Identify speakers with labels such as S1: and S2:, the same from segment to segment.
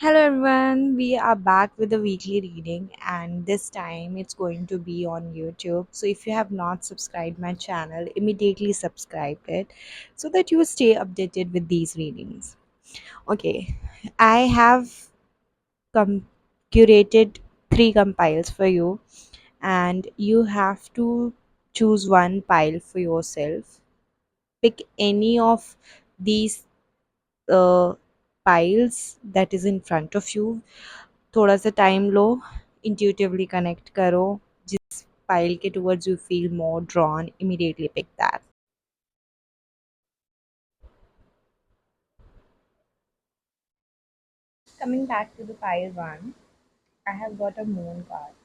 S1: Hello everyone, we are back with the weekly reading and this time it's going to be on YouTube. So if you have not subscribed my channel, immediately subscribe it so that you stay updated with these readings. Okay, I have curated three compiles for you and you have to choose one pile for yourself. Pick any of these uh, piles that is in front of you. थोड़ा सा time लो, intuitively connect करो, जिस file के towards you feel more drawn immediately pick that. Coming back to the pile one, I have got a moon card.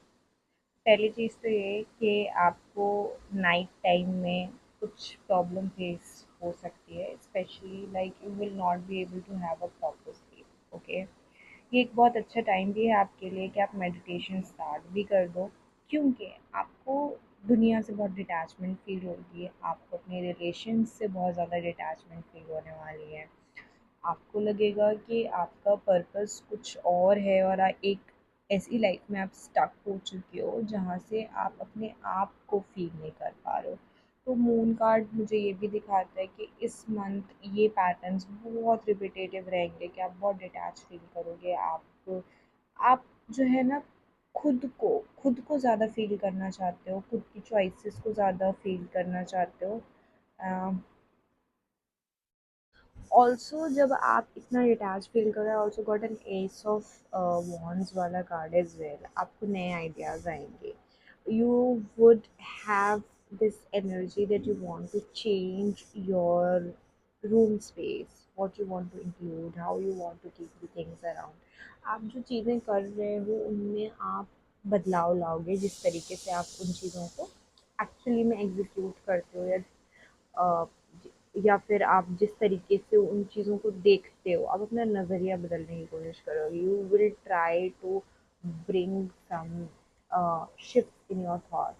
S1: पहली चीज़ तो ये कि आपको नाइट टाइम में कुछ प्रॉब्लम फेस हो सकती है, specially like you will not be able to have a proper sleep. Okay, ये एक बहुत अच्छा टाइम भी है आपके लिए कि आप मेडिटेशन स्टार्ट भी कर दो, क्योंकि आपको दुनिया से बहुत डिटैचमेंट फील होगी, आपको अपने रिलेशन से बहुत ज़्यादा डिटैचमेंट फील होने वाली है. आपको लगेगा कि आपका पर्पस कुछ और है और एक ऐसी लाइफ में आप स्टक हो चुके हो जहाँ से आप अपने आप को फील नहीं कर पा रहे हो. तो मून कार्ड मुझे ये भी दिखाता है कि इस मंथ ये पैटर्न्स बहुत रिपीटेटिव रहेंगे कि आप बहुत डिटैच फील करोगे. आप जो है ना, खुद को ज़्यादा फील करना चाहते हो, खुद की चॉइसेस को ज़्यादा फील करना चाहते हो. ऑल्सो जब आप इतना डिटैच फील करो, I also got an ace of wands वाला कार्ड एज वेल. आपको नए आइडियाज़ आएंगे. You would have this energy that you want to change your room space, what you want to include, how you want to keep the things around. आप जो चीज़ें कर रहे हो उनमें आप बदलाव लाओगे, जिस तरीके से आप उन चीज़ों को एक्चुअली में एग्जीक्यूट करते हो, अ, या फिर आप जिस तरीके से उन चीज़ों को देखते हो, आप अपना नज़रिया बदलने की कोशिश करोगे. You will try to bring some shift in your thoughts.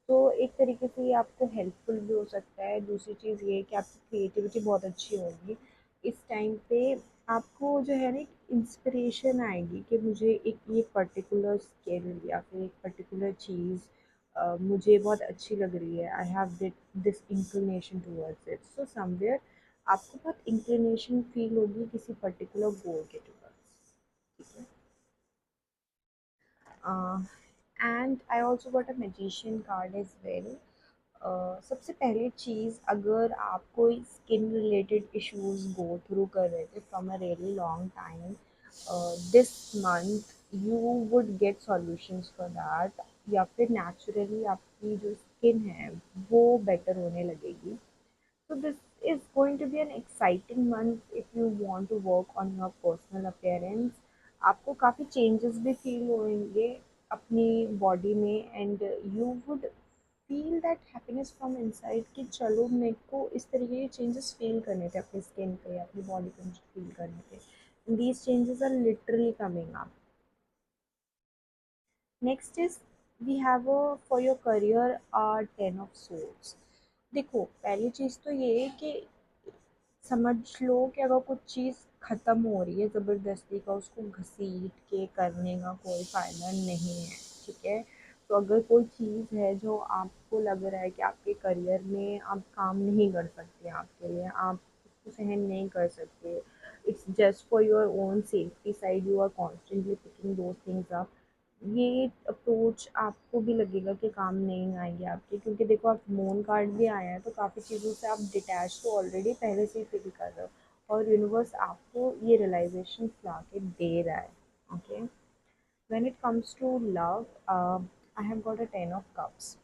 S1: तो एक तरीके से ये आपको हेल्पफुल भी हो सकता है. दूसरी चीज़ ये है कि आपकी क्रिएटिविटी बहुत अच्छी होगी इस टाइम पे. आपको जो है ना, इंस्पिरेशन आएगी कि मुझे एक ये पर्टिकुलर स्किल या फिर एक पर्टिकुलर चीज़ मुझे बहुत अच्छी लग रही है. I have this inclination towards it. So somewhere आपको बहुत इंक्लिनेशन फील होगी किसी पर्टिकुलर गोल के टूवर्ड्स. ठीक है. And I also got a magician card as well. सबसे पहली चीज़, अगर आप कोई skin related issues go through कर रहे थे from a really long time, this month you would get solutions for that. या फिर नेचुरली आपकी जो स्किन है वो बेटर होने लगेगी. So this is going to be an exciting month if you want to work on your personal appearance. आपको काफ़ी चेंजेस भी फील होंगे अपनी बॉडी में, and you would feel that happiness from inside कि चलो मेरे को इस तरीके के चेंजेस फील करने थे अपनी स्किन पे, अपनी बॉडी पे फील करने थे. These changes are literally coming up. Next is we have a for your career 10 of swords. देखो, पहली चीज़ तो ये है कि समझ लो कि अगर कुछ चीज़ ख़त्म हो रही है ज़बरदस्ती का, उसको घसीट के करने का कोई फ़ायदा नहीं है. ठीक है. तो अगर कोई चीज़ है जो आपको लग रहा है कि आपके करियर में आप काम नहीं कर सकते, आपके लिए आप उसको सहन नहीं कर सकते, it's just for your own safety side, you are constantly picking those things up. ये अप्रोच आपको भी लगेगा कि काम नहीं आएगी आपके, क्योंकि देखो आप मून कार्ड भी आया है तो काफ़ी चीज़ों से आप डिटैच तो ऑलरेडी पहले से ही फील कर रहे हो और यूनिवर्स आपको ये रियलाइजेशन ला के दे रहा है. Okay. When it comes to love, I have got a 10 of cups.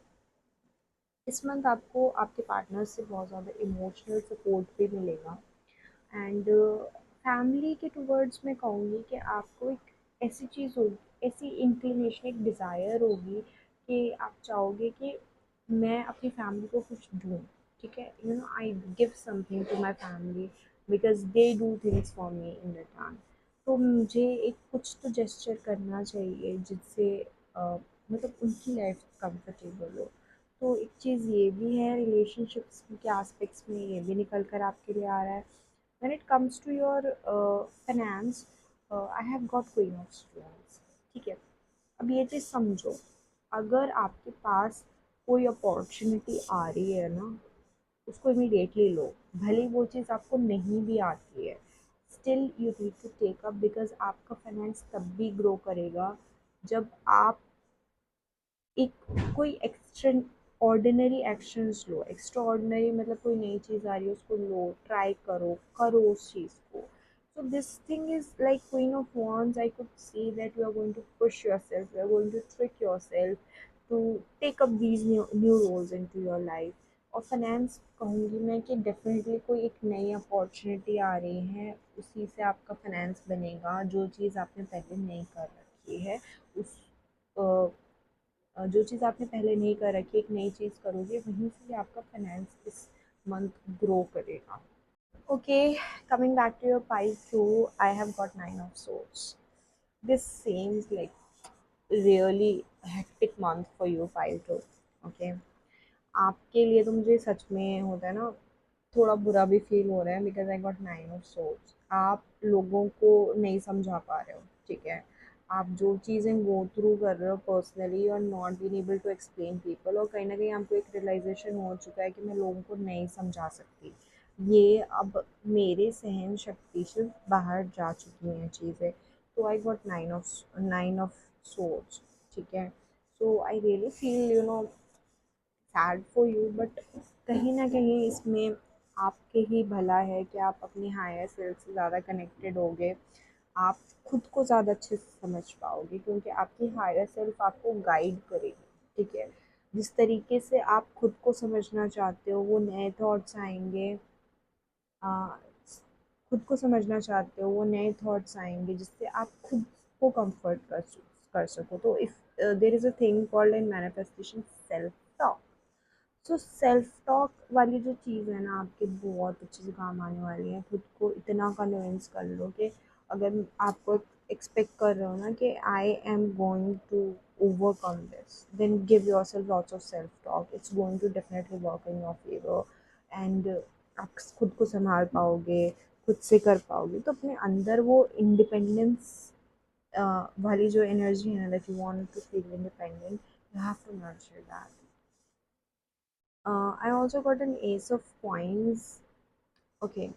S1: इस मंथ आपको आपके पार्टनर से बहुत ज़्यादा इमोशनल सपोर्ट भी मिलेगा. एंड फैमिली के टूवर्ड्स मैं कहूँगी कि आपको एक ऐसी चीज़ होगी, ऐसी इंक्लिनेशन, एक डिज़ायर होगी कि आप चाहोगे कि मैं अपनी फैमिली को कुछ दूँ. ठीक है. You know, I give something to my family because they do things for me in return. तो मुझे एक कुछ तो जेस्चर करना चाहिए जिससे मतलब उनकी लाइफ कंफर्टेबल हो. तो एक चीज़ ये भी है, रिलेशनशिप्स के एस्पेक्ट्स में ये भी निकल कर आपके लिए आ रहा है. When it comes to your finance, I have got queen of stones, ठीक है। अब ये चीज़ समझो, अगर आपके पास कोई अपॉर्चुनिटी आ रही है ना, उसको इमीडिएटली लो, भले वो चीज़ आपको नहीं भी आती है, still you need to take up, because आपका फाइनेंस तब भी ग्रो करेगा जब आप एक कोई एक्स्ट्रा ऑर्डिनरी एक्शंस लो। एक्स्ट्रा ऑर्डिनरी मतलब कोई नई चीज़ आ रही है उसको लो, ट्राई करो, करो उस चीज़ को। So this thing is like Queen of Wands. I could see that you are going to push yourself, you are going to trick yourself to take up these new roles into your life. और finance कहूँगी मैं कि definitely कोई एक नई opportunity आ रही है, उसी से आपका फाइनेंस बनेगा। जो चीज़ आपने पहले नहीं कर रखी है उस जो चीज़ आपने पहले नहीं कर रखी, एक नई चीज़ करोगे, वहीं से आपका फाइनेंस इस मंथ ग्रो करेगा। Okay, coming back to your pile two, I have got 9 of swords. This seems like really hectic month for you, pile two. Okay, आपके लिए तो मुझे सच में होता है ना, थोड़ा बुरा भी फील हो रहा है, because I got 9 of swords। आप लोगों को नहीं समझा पा रहे हो, ठीक है। आप जो चीज़ें गो थ्रू कर रहे हो पर्सनली, और not been able to explain people, और कहीं ना कहीं आपको एक रियलाइजेशन हो चुका है कि मैं लोगों को नहीं समझा सकती। ये अब मेरे सहन शक्ति से बाहर जा चुकी हैं चीज़ें। तो आई गॉट 9 of swords, ठीक है। So I really feel sad for you, but कहीं ना कहीं इसमें आपके ही भला है कि आप अपनी हायर सेल्फ से ज़्यादा कनेक्टेड होगे। आप खुद को ज़्यादा अच्छे से समझ पाओगे, क्योंकि आपकी हायर सेल्फ आपको गाइड करेगी, ठीक है। जिस तरीके से आप खुद को समझना चाहते हो, वो नए थॉट्स आएंगे। आ, खुद को समझना चाहते हो, वो नए थॉट्स आएंगे जिससे आप खुद को कंफर्ट कर सको। तो if there is a thing called in manifestation, self talk. So self talk वाली जो चीज़ है ना, आपके बहुत अच्छे से काम आने वाली है। खुद को इतना कन्विंस कर लो कि अगर आपको एक्सपेक्ट कर रहे हो ना कि I am going to overcome this, then give yourself lots of self talk, it's going to definitely work in your favour. And आप खुद को संभाल पाओगे, खुद से कर पाओगे। तो अपने अंदर वो इंडिपेंडेंस वाली जो एनर्जी है ना, that you want to feel independent, you have to nurture that. I also got an ace of coins. Okay,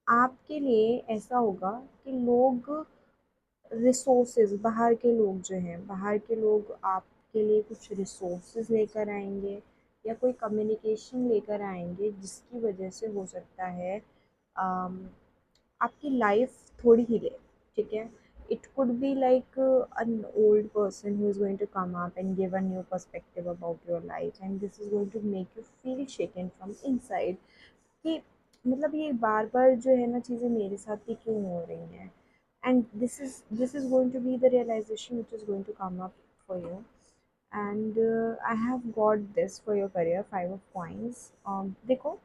S1: आपके लिए ऐसा होगा कि लोग, रिसोर्सेज, बाहर के लोग जो हैं, बाहर के लोग आपके लिए कुछ रिसोर्सेज लेकर आएंगे, या कोई कम्युनिकेशन लेकर आएंगे, जिसकी वजह से हो सकता है आपकी लाइफ थोड़ी हिले, ठीक है। It could be like an old person who is going to come up and give a new perspective about your life, and this is going to make you feel shaken from inside कि मतलब ये बार बार जो है ना चीज़ें मेरे साथ ही क्यों हो रही हैं। And this is going to be the realization which is going to come up for you. And I have got this for your career, 5 of coins। देखो,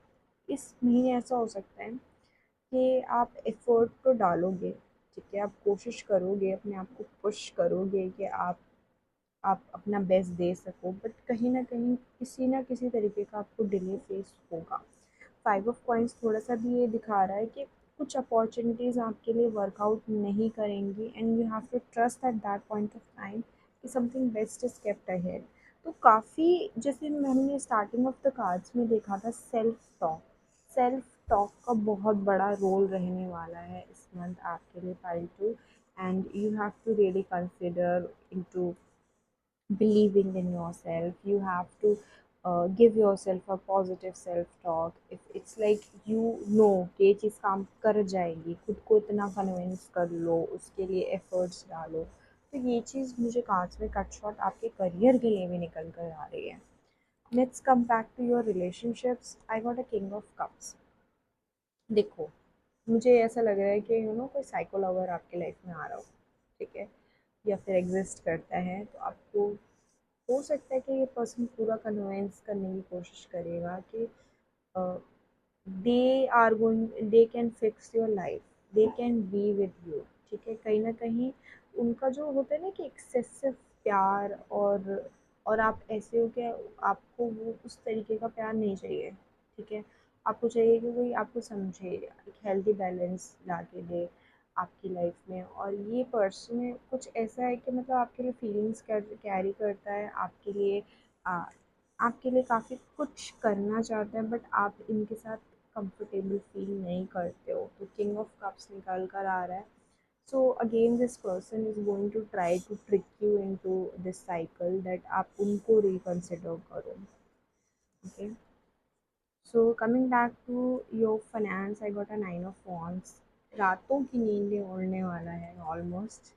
S1: इस महीने ऐसा हो सकता है कि आप एफ़र्ट तो डालोगे, ठीक है, आप कोशिश करोगे, अपने आप को पुश करोगे कि आप अपना बेस्ट दे सको, बट कहीं न कहीं किसी न किसी तरीके का आपको डिले फेस होगा। 5 of coins थोड़ा सा भी ये दिखा रहा है कि कुछ अपॉर्चुनिटीज़ आपके लिए वर्कआउट नहीं करेंगी, and you have to trust at that point of time कि something best is kept ahead. तो काफ़ी, जैसे हमने स्टार्टिंग ऑफ द कार्ड्स में देखा था, सेल्फ टॉक का बहुत बड़ा रोल रहने वाला है इस मंथ आपके लिए, pile 2। And you have to really consider into believing in yourself. You have to give yourself a positive self talk. If it's like कि ये चीज़ काम कर जाएगी, खुद को इतना कन्विंस कर लो, उसके लिए एफर्ट्स डालो। तो ये चीज़ मुझे कार्ड्स में कट शॉट आपके करियर के लिए भी निकल कर आ रही है। Let's come back to your relationships. I got a king of cups. देखो, मुझे ऐसा लग रहा है कि कोई साइको लवर आपके लाइफ में आ रहा हो, ठीक है, या फिर एग्जिस्ट करता है। तो आपको हो सकता है कि ये पर्सन पूरा कन्विंस करने की कोशिश करेगा कि they are going, they can fix your life, they can be with you, ठीक है। कहीं ना कहीं उनका जो होता है ना कि एक्सेसिव प्यार, और आप ऐसे हो कि आपको वो उस तरीके का प्यार नहीं चाहिए, ठीक है। आपको चाहिए कि कोई आपको समझे, एक हेल्दी बैलेंस ला के दे, आपकी लाइफ में, और ये पर्सन कुछ ऐसा है कि मतलब आपके लिए फीलिंग्स कैरी करता है, आ, आपके लिए काफ़ी कुछ करना चाहता है, बट आप इनके साथ कंफर्टेबल फील नहीं करते हो। तो किंग ऑफ कप्स निकल कर आ रहा है। So again this person is going to try to trick you into this cycle that आप उनको रिकंसिडर करो। Okay, so coming back to your finance, I got a 9 of wands। रातों की नींदें उड़ने वाला है ऑलमोस्ट।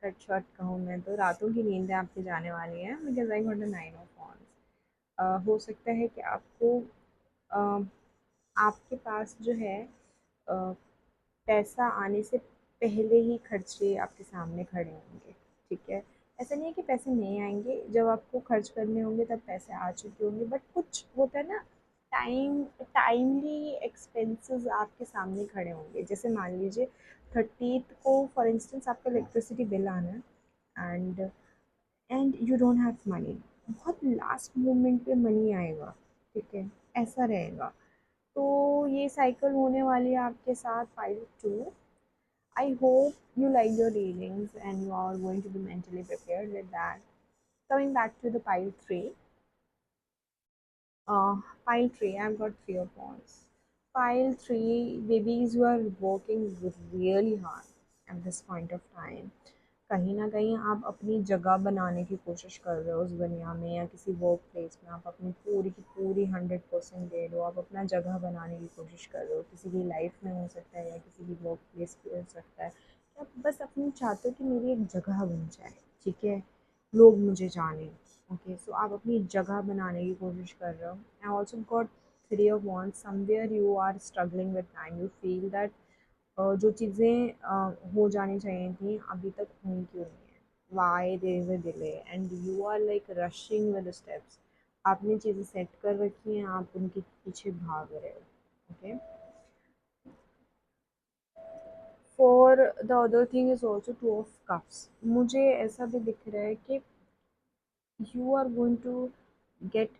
S1: कट शॉर्ट कहूँ मैं तो रातों की नींदें आपकी जाने वाली हैं, because I got a 9 of wands। हो सकता है कि आपको अ, आपके पास जो है अ, पैसा आने से पहले ही खर्चे आपके सामने खड़े होंगे। ठीक है, ऐसा नहीं है कि पैसे नहीं आएंगे, जब आपको खर्च करने होंगे तब पैसे आ चुके होंगे, बट कुछ होता है ना, टाइमली एक्सपेंसेस आपके सामने खड़े होंगे। जैसे मान लीजिए 30th को फॉर इंस्टेंस आपका इलेक्ट्रिसिटी बिल आना है, and you don't have money, बहुत लास्ट मोमेंट पे मनी आएगा। ठीक है, ऐसा रहेगा। तो ये साइकिल होने वाली है आपके साथ 5 2। I hope you like your readings and you are going to be mentally prepared with that. Coming back to the pile 3, pile 3, I've got 3 of wands. Pile 3, babies who are working really hard at this point of time. कहीं ना कहीं आप अपनी जगह बनाने की कोशिश कर रहे हो उस दुनिया में, या किसी वर्क प्लेस में आप अपनी पूरी की पूरी 100% दे दो, आप अपना जगह बनाने की कोशिश कर रहे हो, किसी की लाइफ में हो सकता है या किसी की वर्क प्लेस पे हो सकता है। आप बस अपनी चाहते हो कि मेरी एक जगह बन जाए, ठीक है, लोग मुझे जाने। ओके, सो आप अपनी जगह बनाने की कोशिश कर रहे हो। I also got 3 of wands। Somewhere you are struggling with time, you feel that जो चीज़ें हो जानी चाहिए थी अभी तक हुई क्यों नहीं है, why there is a delay, and you are like rushing with steps. आपने चीज़ें सेट कर रखी हैं, आप उनके पीछे भाग रहे हो। Okay, for the other thing is also 2 of cups। मुझे ऐसा भी दिख रहा है कि you are going to get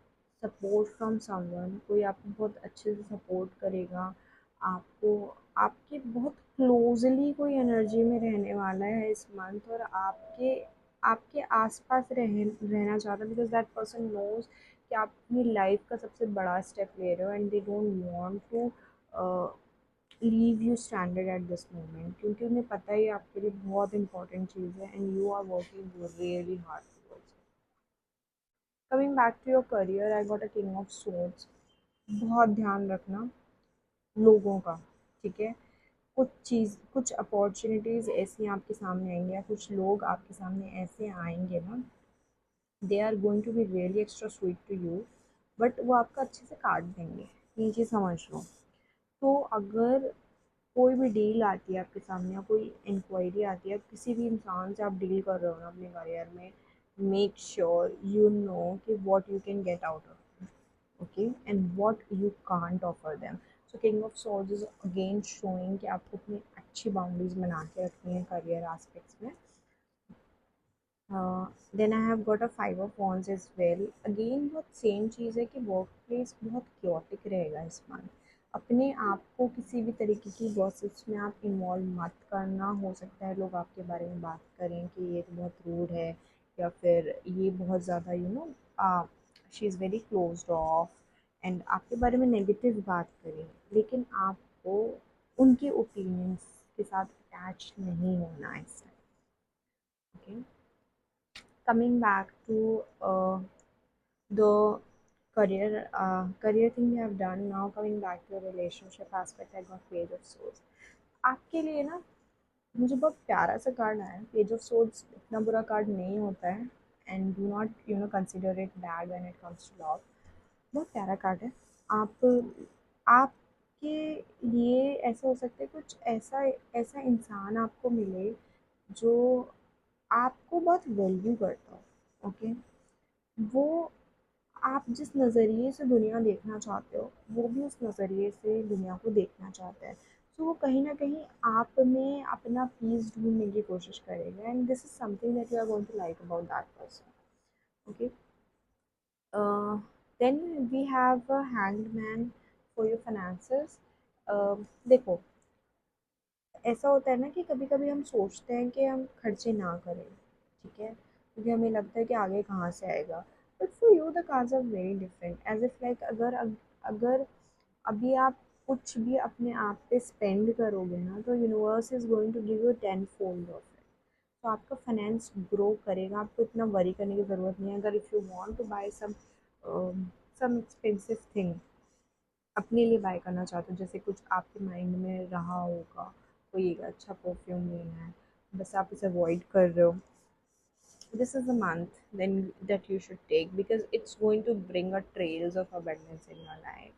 S1: support from someone, कोई आपको बहुत अच्छे से सपोर्ट करेगा, आपको आपके बहुत क्लोजली कोई एनर्जी में रहने वाला है इस मंथ, और आपके आपके आसपास रहना चाहता है, बिकॉज दैट पर्सन नोज कि आप अपनी लाइफ का सबसे बड़ा स्टेप ले रहे हो, and they don't want to leave you stranded at this moment, क्योंकि उन्हें पता है ये आपके लिए बहुत इंपॉर्टेंट चीज़ है, and you are working really hard towards. Coming back to your career, I got a king of swords। बहुत ध्यान रखना लोगों का। ठीक है, कुछ अपॉर्चुनिटीज़ ऐसी आपके सामने आएंगे, या कुछ लोग आपके सामने ऐसे आएंगे ना, they are going to be really extra sweet to you, but वो आपका अच्छे से काट देंगे, ये चीज़ समझ लो। तो अगर कोई भी डील आती है आपके सामने, या कोई इंक्वायरी आती है, किसी भी इंसान से आप डील कर रहे हो ना अपने करियर में, मेक श्योर यू नो कि what you can get out of, okay, and what you can't offer them। so king of swords is again showing कि आपको अपनी अच्छी बाउंड्रीज बना के रखनी है करियर एस्पेक्ट्स में। Then I have got a 5 of wands as well. अगेन बहुत सेम चीज़ है कि वर्क प्लेस बहुत क्योटिक रहेगा इस मंथ। अपने आप को किसी भी तरीके की गॉसिप्स में आप इन्वॉल्व मत करना। हो सकता है लोग आपके बारे में बात करें कि ये तो बहुत रूड है, या फिर ये बहुत ज़्यादा she is very closed of, and आपके बारे में नेगेटिव बात करें, लेकिन आपको उनके ओपिनियंस के साथ अटैच नहीं होना है इस time. Okay, coming back to the career thing we have done, now coming back to the relationship aspect, I got page of swords। आपके लिए ना मुझे बहुत प्यारा सा कार्ड आया है। पेज ऑफ सोर्ड्स इतना बुरा कार्ड नहीं होता है, and do not consider it bad when it comes to love. बहुत प्यारा कार्ड है। आप आपके लिए ऐसा हो सकता है, कुछ ऐसा ऐसा इंसान आपको मिले जो आपको बहुत वैल्यू करता हो। ओके, वो आप जिस नज़रिए से दुनिया देखना चाहते हो, वो भी उस नज़रिए से दुनिया को देखना चाहता है। सो वो कहीं ना कहीं आप में अपना पीस ढूंढने की कोशिश करेगा, and this is something that you are going to like about that person. Okay, then we have a hanged man for your finances. देखो, ऐसा होता है ना कि कभी-कभी हम सोचते हैं कि हम खर्चे ना करें, ठीक है? क्योंकि हमें लगता है कि आगे कहाँ से आएगा। But for you the cards are very different as if like अगर अभी आप कुछ भी अपने आप पे स्पेंड करोगे ना तो universe is going to give you 10 fold of it. तो आपका फाइनेंस ग्रो करेगा, आपको इतना वरी करने की ज़रूरत नहीं है। अगर if you want to buy some expensive thing अपने लिए बाय करना चाहते हो, जैसे कुछ आपके माइंड में रहा होगा, कोई एक अच्छा परफ्यूम लेना है, बस आप इसे अवॉइड कर रहे हो, this is a month then that you should take because it's going to bring a trails of abundance in your life.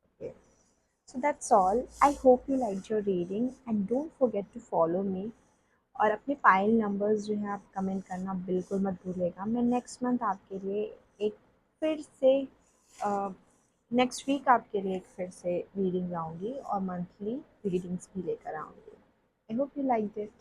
S1: Okay. So that's all. I hope you liked your reading and don't forget to follow me. और अपने file numbers जो है आप comment करना बिल्कुल मत भूलिएगा। मैं नेक्स्ट मंथ आपके लिए एक फिर से नेक्स्ट वीक आपके लिए एक फिर से रीडिंग लाऊंगी और मंथली रीडिंग्स भी लेकर आऊंगी। I hope you like it.